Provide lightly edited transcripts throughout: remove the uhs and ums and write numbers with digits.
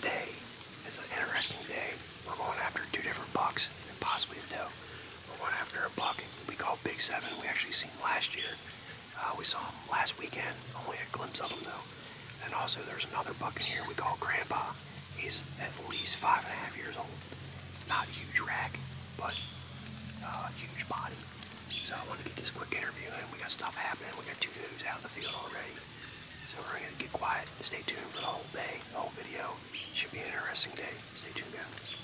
Today is an interesting day. We're going after two different bucks and possibly a doe. We're going after a buck we call Big 7. We actually seen him last year. We saw him last weekend, only a glimpse of him though. And also there's another buck in here we call Grandpa. He's at least 5.5 years old. Not a huge rack, but huge body. So I wanted to get this quick interview in. We got stuff happening. We got two does out in the field already. So we're going to get quiet. Stay tuned for the whole day, the whole video. Should be an interesting day. Stay tuned, guys.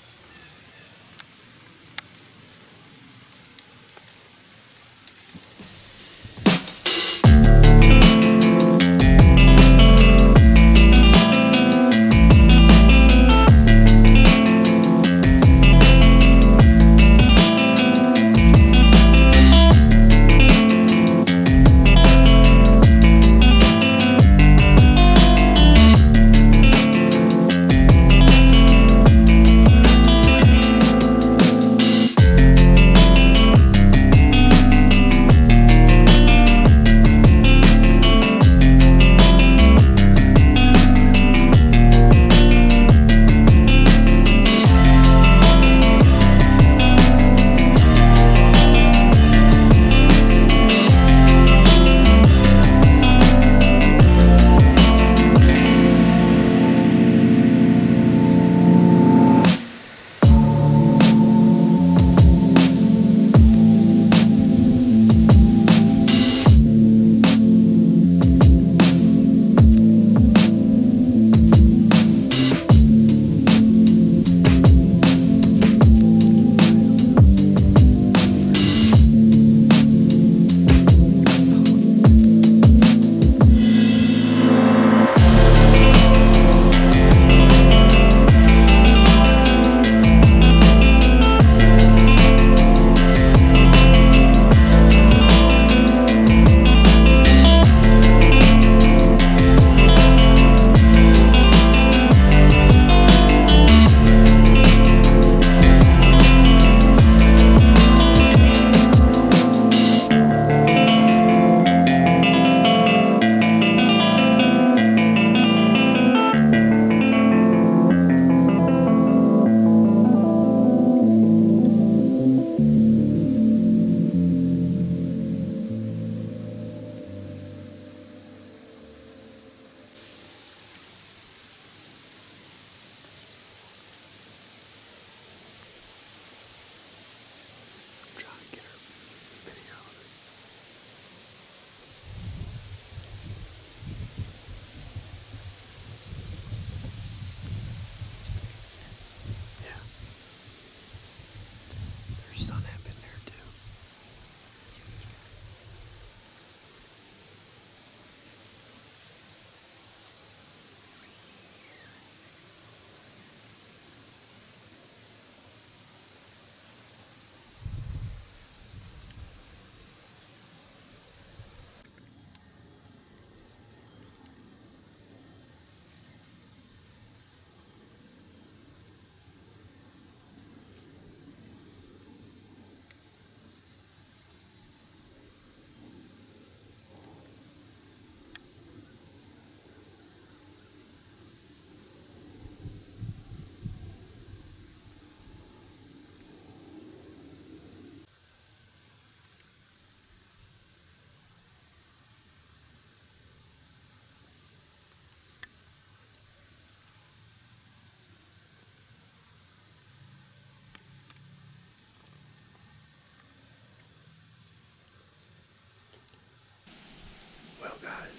Well, guys,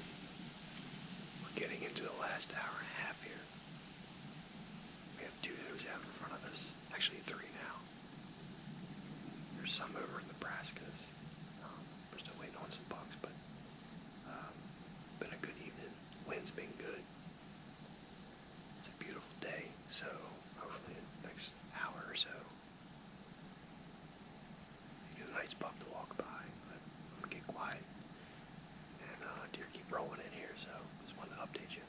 we're getting into the last hour and a half here. We have two does out in front of us. Actually, three now. There's some over in Nebraska's. We're still waiting on some bucks, but been a good evening. Wind's been good. It's a beautiful day, so hopefully in the next hour or so, you get a nice buck to walk by. But I'm gonna get quiet. Deer keep rolling in here, so just wanted to update you.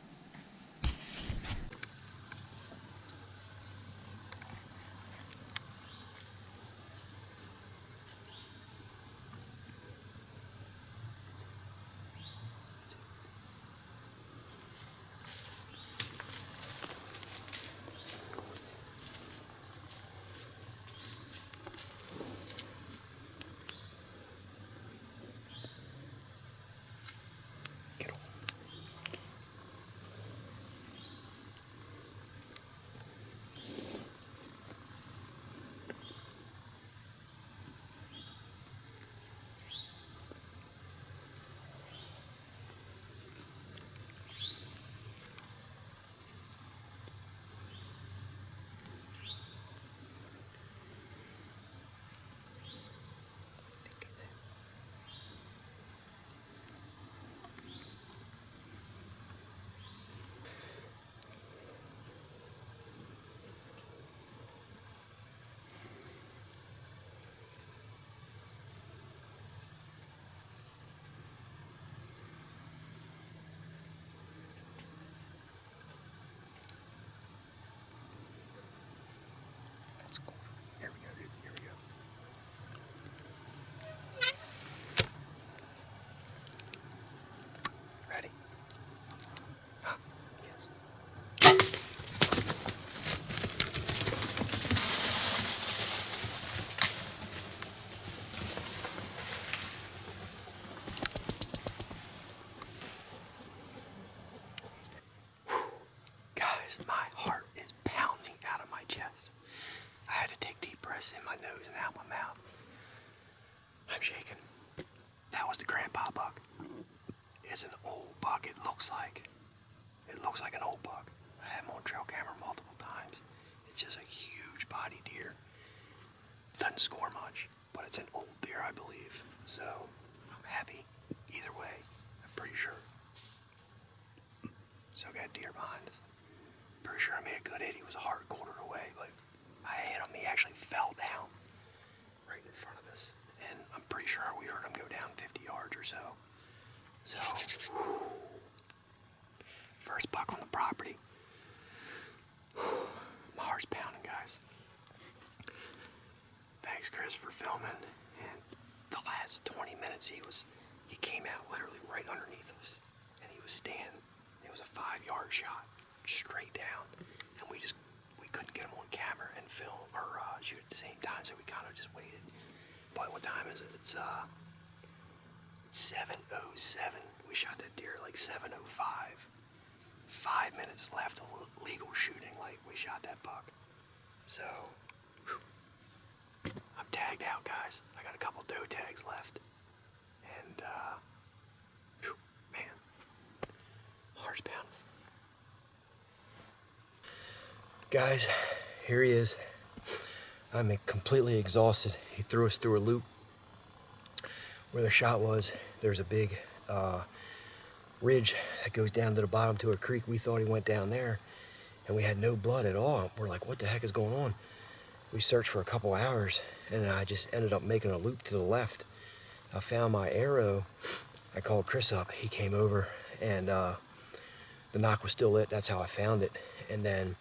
looks like an old buck. I had him on trail camera multiple times. It's just a huge body deer. Doesn't score much, but it's an old deer, I believe. So I'm happy either way. I'm pretty sure. Still got deer behind us. Pretty sure I made a good hit. He was a hard quarter away, but I hit him. He actually fell down right in front of us. And I'm pretty sure we heard him go down 50 yards or so. So, first buck on the property. My heart's pounding, guys. Thanks, Chris, for filming. And the last 20 minutes, he came out literally right underneath us, and he was standing. It was a 5-yard shot, straight down, and we couldn't get him on camera and film or shoot at the same time, so we kind of just waited. But what time is it? It's 7:07. We shot that deer like 7:05. 5 minutes left of legal shooting, like we shot that buck. So, whew. I'm tagged out, guys. I got a couple doe tags left. And, whew, man, heart's pounding. Guys, here he is. I'm completely exhausted. He threw us through a loop. Where the shot was, there's a big ridge that goes down to the bottom to a creek. We thought he went down there, and we had no blood at all. We're like, what the heck is going on? We searched for a couple hours, and I just ended up making a loop to the left. I found my arrow. I called Chris up. He came over, and the knock was still lit. That's how I found it. And then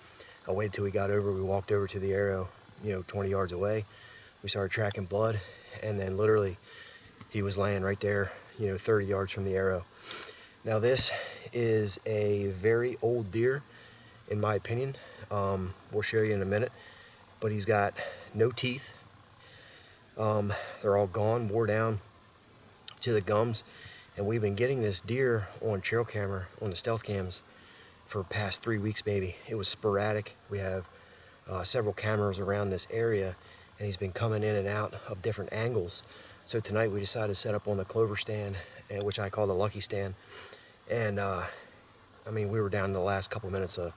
I waited till we got over. We walked over to the arrow, 20 yards away. We started tracking blood, and then literally he was laying right there, 30 yards from the arrow. Now this is a very old deer, in my opinion. We'll show you in a minute, but he's got no teeth. They're all gone, wore down to the gums, and we've been getting this deer on trail camera, on the stealth cams, for past 3 weeks maybe. It was sporadic. We have several cameras around this area, and he's been coming in and out of different angles. So tonight we decided to set up on the clover stand, which I call the lucky stand. And we were down in the last couple of minutes of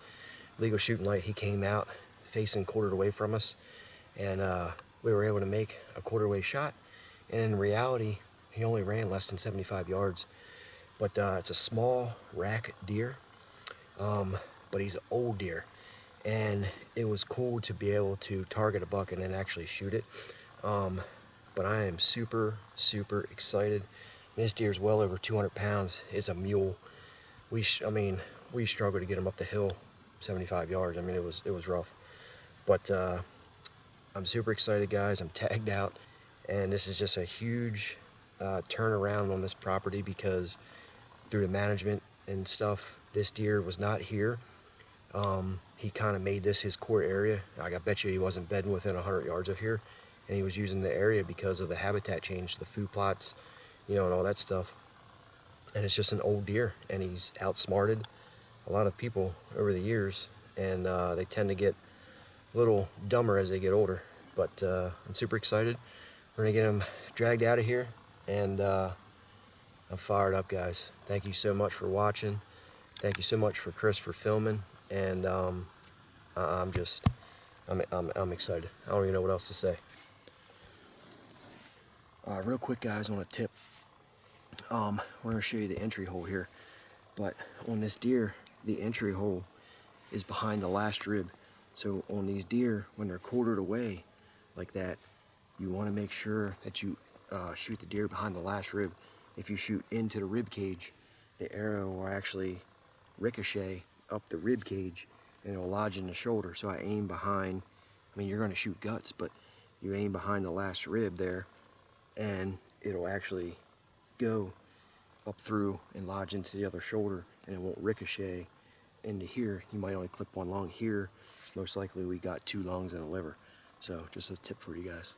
legal shooting light. He came out facing quartered away from us, and we were able to make a quarter-way shot. And in reality, he only ran less than 75 yards. But it's a small rack deer, but he's an old deer. And it was cool to be able to target a buck and then actually shoot it. But I am super, super excited. This deer is well over 200 pounds. It's a mule. We struggled to get him up the hill 75 yards. It was rough. But I'm super excited, guys. I'm tagged out. And this is just a huge turnaround on this property, because through the management and stuff, this deer was not here. He kind of made this his core area. I bet you he wasn't bedding within 100 yards of here. And he was using the area because of the habitat change, the food plots, and all that stuff. And it's just an old deer, and he's outsmarted a lot of people over the years, and they tend to get a little dumber as they get older. But I'm super excited. We're gonna get him dragged out of here, and I'm fired up, guys. Thank you so much for watching. Thank you so much for Chris for filming, and I'm excited. I don't even know what else to say. Real quick, guys, on a tip, we're going to show you the entry hole here, but on this deer, the entry hole is behind the last rib. So on these deer, when they're quartered away like that, you want to make sure that you shoot the deer behind the last rib. If you shoot into the rib cage, the arrow will actually ricochet up the rib cage and it'll lodge in the shoulder. So I aim behind, you're going to shoot guts, but you aim behind the last rib there, and it'll actually go up through and lodge into the other shoulder, and it won't ricochet into here. You might only clip one lung here. Most likely we got 2 lungs and a liver. So just a tip for you guys.